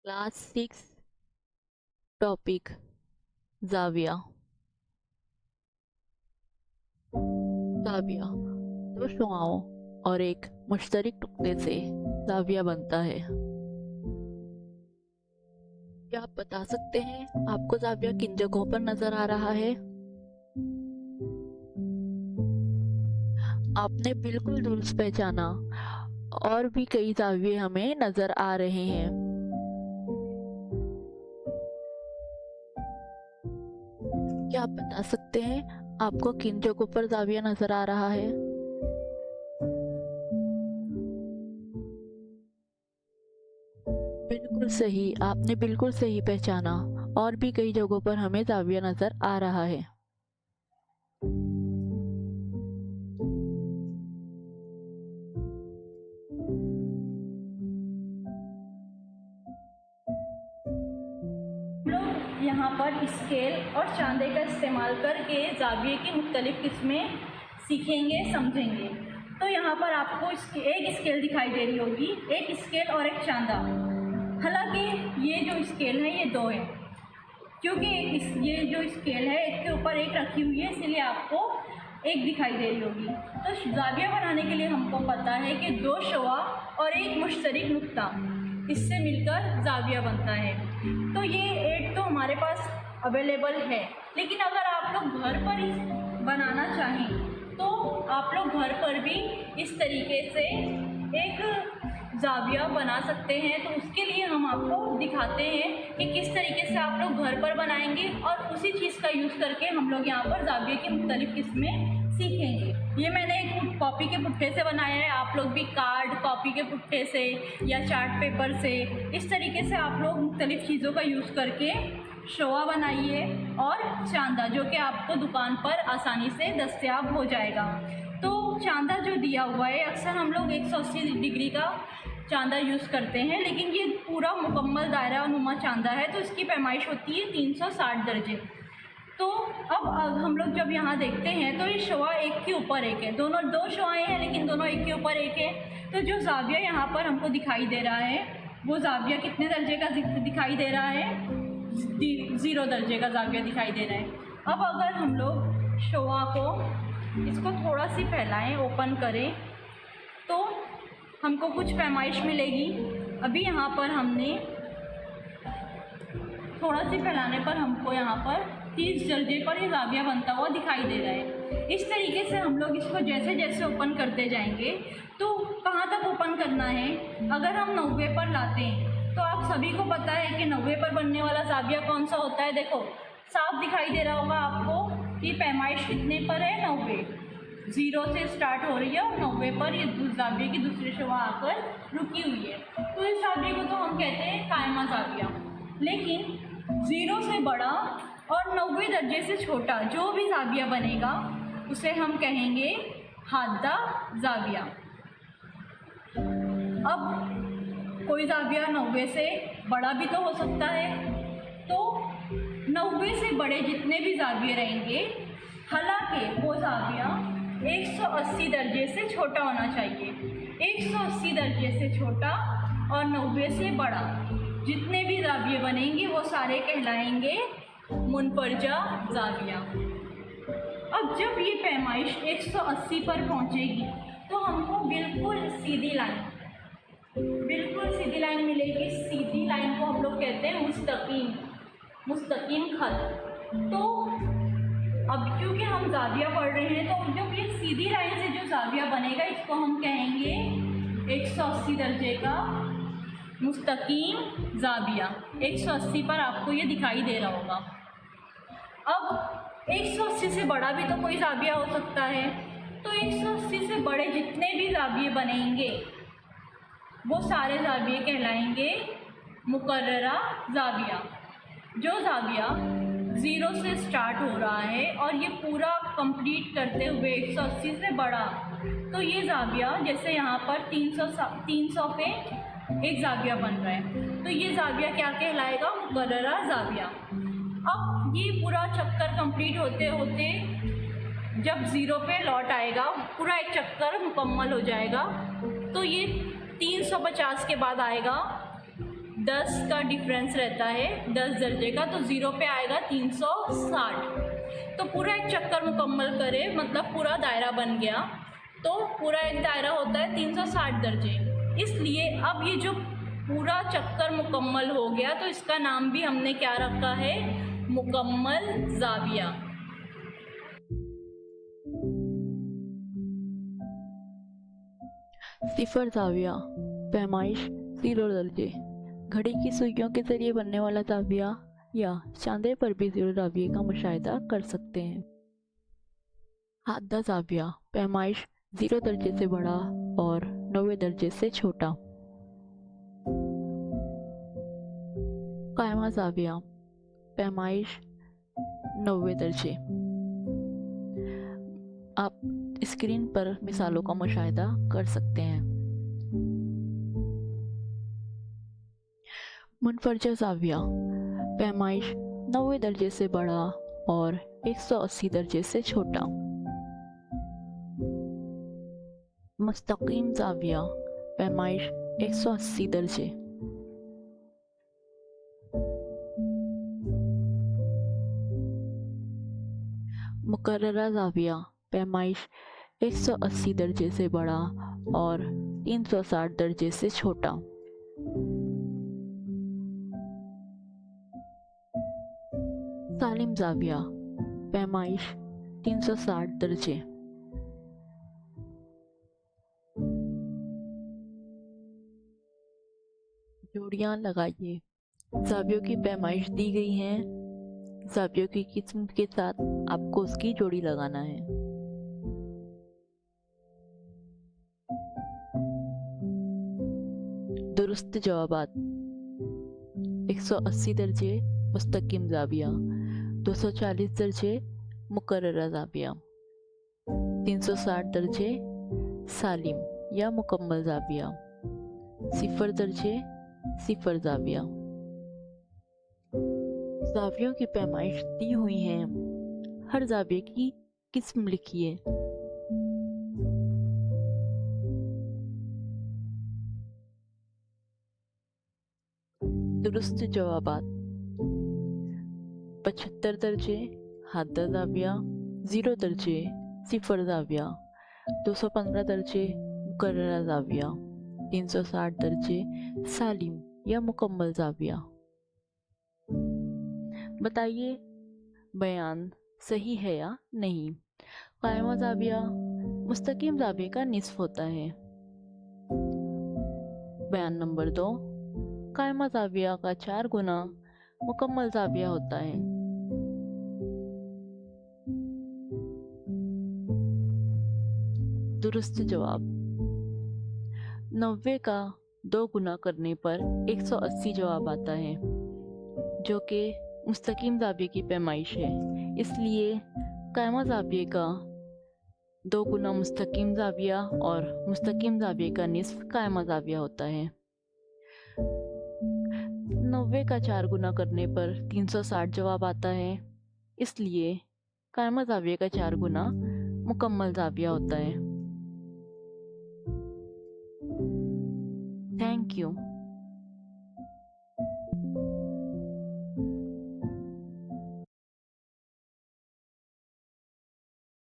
Class 6 topic जाविया। जाविया दो शुआओं और एक मुश्तरक टुकड़े से जाविया बनता है। क्या आप बता सकते हैं आपको जाविया किन जगहों पर नजर आ रहा है? आपने बिल्कुल दुरुस्त पहचाना, और भी कई जाविये हमें नजर आ रहे हैं। क्या आप बता सकते हैं आपको किन जगहों पर जाविया नजर आ रहा है? बिल्कुल सही, आपने बिल्कुल सही पहचाना, और भी कई जगहों पर हमें जाविया नजर आ रहा है। लोग यहाँ पर स्केल और चांदे का इस्तेमाल करके जाविये की मुख्तलिफ किस्में सीखेंगे, समझेंगे। तो यहाँ पर आपको एक स्केल दिखाई दे रही होगी, एक स्केल और एक चांदा। हालांकि ये जो स्केल है ये दो है, क्योंकि ये जो स्केल है एक के ऊपर एक रखी हुई है, इसलिए आपको एक दिखाई दे रही होगी। तो जाविया बनाने के लिए हमको पता है कि दो शुआ और एक मुश्तरक नुक्ता, इससे मिलकर जाविया बनता है। तो ये एड तो हमारे पास अवेलेबल है, लेकिन अगर आप लोग घर पर बनाना चाहें तो आप लोग घर पर भी इस तरीके से एक जाविया बना सकते हैं। तो उसके लिए हम आपको दिखाते हैं कि किस तरीके से आप लोग घर पर बनाएंगे, और उसी चीज़ का यूज़ करके हम लोग यहाँ पर जाविये की मुख्तलिफ किस्में सीखेंगे। ये मैंने एक कॉपी के पुट्ठे से बनाया है, आप लोग भी कार्ड, कॉपी के पुट्ठे से या चार्ट पेपर से इस तरीके से आप लोग मुख्तलिफ चीज़ों का यूज़ करके शोआ बनाइए, और चांदा जो कि आपको दुकान पर आसानी से दस्तयाब हो जाएगा। तो चांदा जो दिया हुआ है, अक्सर हम लोग 180 डिग्री का चांदा यूज़ करते हैं, लेकिन ये पूरा मुकम्मल दायरा नुमा चांदा है, तो इसकी पैमाइश होती है 360 दर्जे। तो अब हम लोग जब यहाँ देखते हैं तो ये शुआ एक के ऊपर एक है, दोनों दो शुआएँ हैं लेकिन दोनों एक के ऊपर एक है। तो जो जाविया यहाँ पर हमको दिखाई दे रहा है वो जाविया कितने दर्जे का दिखाई दे रहा है? 0 दर्जे का जाविया दिखाई दे रहा है। अब अगर हम लोग शुआ को इसको थोड़ा सी फैलाएं, ओपन करें, तो हमको कुछ पैमाइश मिलेगी। अभी यहाँ पर हमने थोड़ा सी फैलाने पर हमको यहाँ पर 30 दर्जे पर ये जाविया बनता हुआ दिखाई दे रहा है। इस तरीके से हम लोग इसको जैसे जैसे ओपन करते जाएंगे। तो कहाँ तक ओपन करना है? अगर हम 90 पर लाते हैं तो आप सभी को पता है कि 90 पर बनने वाला जाविया कौन सा होता है। देखो साफ दिखाई दे रहा होगा आपको कि पैमाइश कितने पर है? 90। 0 से स्टार्ट हो रही है और 90 पर ये जाविये की दूसरी शुआ आकर रुकी हुई है। तो इस जाविये को तो हम कहते हैं कायमा जाविया। लेकिन 0 से बड़ा और 90 दर्जे से छोटा जो भी जाविया बनेगा उसे हम कहेंगे हादा जाविया। अब कोई जाविया 90 से बड़ा भी तो हो सकता है, तो 90 से बड़े जितने भी जाविये रहेंगे, हालांकि वो जाविया 180 दर्जे से छोटा होना चाहिए। 180 दर्जे से छोटा और 90 से बड़ा जितने भी जाविये बनेंगे वो सारे कहलाएंगे मुनफरजा जाविया। अब जब ये पैमाइश 180 पर पहुंचेगी तो हमको बिल्कुल सीधी लाइन मिलेगी। सीधी लाइन को हम लोग कहते हैं मुस्तकीम खत। तो अब क्योंकि हम जाविया पढ़ रहे हैं, तो जब ये सीधी लाइन से जो जाविया बनेगा इसको हम कहेंगे 180 दर्जे का मुस्तकीम जाविया। 180 पर आपको ये दिखाई दे रहा होगा। अब 180 से बड़ा भी तो कोई जाविया हो सकता है, तो 180 से बड़े जितने भी जाविये बनेंगे वो सारे जाविये कहलाएंगे मुकर्ररा जाविया। जो जाविया 0 से स्टार्ट हो रहा है और ये पूरा कंप्लीट करते हुए 180 से बड़ा, तो ये जाविया जैसे यहाँ पर 300 पे एक जाविया बन रहा है, तो ये जाविया क्या कहलाएगा? मुकर्ररा जाविया। अब ये पूरा चक्कर कंप्लीट होते होते जब 0 पे लौट आएगा, पूरा एक चक्कर मुकम्मल हो जाएगा, तो ये 350 के बाद आएगा 10 का डिफरेंस रहता है, 10 दर्जे का, तो 0 पे आएगा 360। तो पूरा एक चक्कर मुकम्मल करें, मतलब पूरा दायरा बन गया। तो पूरा एक दायरा होता है 360 दर्जे, इसलिए अब ये जो पूरा चक्कर मुकम्मल हो गया तो इसका नाम भी हमने क्या रखा है, मुकम्मल ज़ाविया। सिफर ज़ाविया, पैमाइश 0 दर्जे। घड़ी की सुइयों के जरिए बनने वाला ज़ाविया या चांदे पर भी 0 ज़ाविये का मुशाहिदा कर सकते हैं। हादा ज़ाविया, पैमाइश 0 दर्जे से बड़ा और 90 दर्जे से छोटा। कायमा ज़ाविया, पैमाइश 90 दर्जे। आप स्क्रीन पर मिसालों का मुशाहिदा कर सकते हैं। मुनफरजा ज़ाविया, पैमाइश 90 दर्जे से बड़ा और 180 दर्जे से छोटा। मुस्तकीम ज़ाविया, पैमाइश 180 दर्जे। मुकर्ररा ज़ाविया, पैमाइश 180 दर्जे से बड़ा और 360 दर्जे से छोटा। सालिम ज़ाविया, पैमाइश 360 दर्जे। जोड़ियां लगाइए। ज़ावियों की पैमाइश दी गई है, ज़ावियों की किस्म के साथ आपको उसकी जोड़ी लगाना है। दुरुस्त जवाबात: 180 दर्जे मुस्तकिम ज़ाविया, 240 दर्जे मुकर्ररा ज़ाविया, 360 दर्जे सालिम या मुकम्मल ज़ाविया, 0 दर्जे सिफर ज़ाविया। ज़ावियों की पैमाइश दी हुई है, हर ज़ाविये की किस्म लिखिए। दुरुस्त जवाबात: 75 दर्जे हादा ज़ाविया, 0 दर्जे सिफर ज़ाविया, 215 दर्जे मुकर्ररा ज़ाविया, 360 दर्जे सालिम या मुकम्मल ज़ाविया। बताइए बयान सही है या नहीं। कायमा ज़ाविया मुस्तकीम ज़ाविये का निस्फ होता है। बयान नंबर 2, कायमा ज़ाविया का 4 गुना मुकम्मल ज़ाविया होता है। दुरुस्त जवाब: 90 का 2 गुना करने पर 180 जवाब आता है, जो कि मुस्तकीम ज़ाविये की पैमाइश है। इसलिए कायमा ज़ाविये का 2 गुना मुस्तकीम ज़ाविया और मुस्तकीम ज़ाविये का निस्फ कायमा ज़ाविया होता है। 90 का 4 गुना करने पर 360 जवाब आता है, इसलिए कायमा ज़ाविये का 4 गुना मुकम्मल ज़ाविया होता है। Thank you.